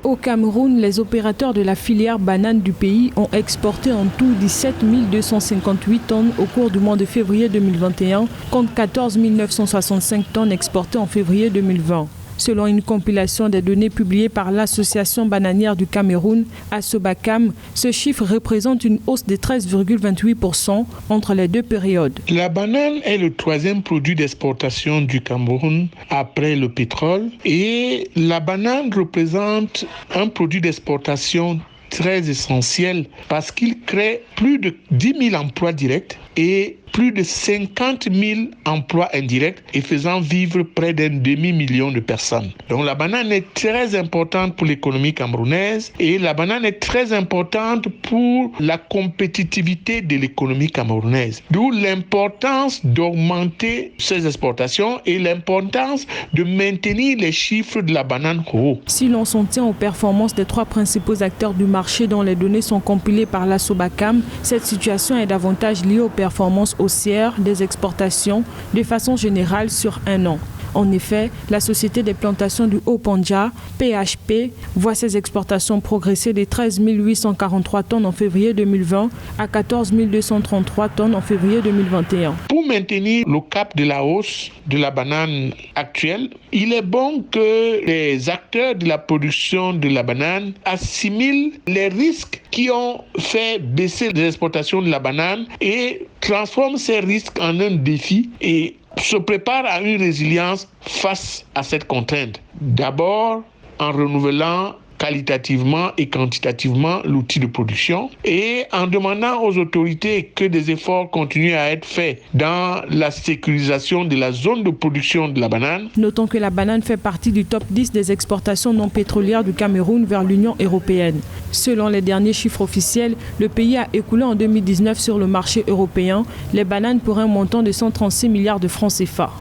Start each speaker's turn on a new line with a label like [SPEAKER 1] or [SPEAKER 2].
[SPEAKER 1] Au Cameroun, les opérateurs de la filière banane du pays ont exporté en tout 17 258 tonnes au cours du mois de février 2021, contre 14 965 tonnes exportées en février 2020. Selon une compilation des données publiées par l'Association bananière du Cameroun, Asobacam, ce chiffre représente une hausse de 13,28% entre les deux périodes.
[SPEAKER 2] La banane est le troisième produit d'exportation du Cameroun après le pétrole et la banane représente un produit d'exportation très essentiel parce qu'il crée plus de 10 000 emplois directs et plus de 50 000 emplois indirects et faisant vivre près d'un demi-million de personnes. Donc la banane est très importante pour l'économie camerounaise et la banane est très importante pour la compétitivité de l'économie camerounaise. D'où l'importance d'augmenter ces exportations et l'importance de maintenir les chiffres de la banane hauts.
[SPEAKER 1] Si l'on s'en tient aux performances des trois principaux acteurs du marché dont les données sont compilées par l'Asobacam, cette situation est davantage liée aux performances haussière des exportations de façon générale sur un an. En effet, la Société des plantations du Haut-Pandja, PHP, voit ses exportations progresser de 13 843 tonnes en février 2020 à 14 233 tonnes en février 2021.
[SPEAKER 2] Pour maintenir le cap de la hausse de la banane actuelle, il est bon que les acteurs de la production de la banane assimilent les risques qui ont fait baisser les exportations de la banane et transforment ces risques en un défi et se prépare à une résilience face à cette contrainte. D'abord, en renouvelant qualitativement et quantitativement l'outil de production et en demandant aux autorités que des efforts continuent à être faits dans la sécurisation de la zone de production de la banane.
[SPEAKER 1] Notons que la banane fait partie du top 10 des exportations non pétrolières du Cameroun vers l'Union européenne. Selon les derniers chiffres officiels, le pays a écoulé en 2019 sur le marché européen les bananes pour un montant de 136 milliards de francs CFA.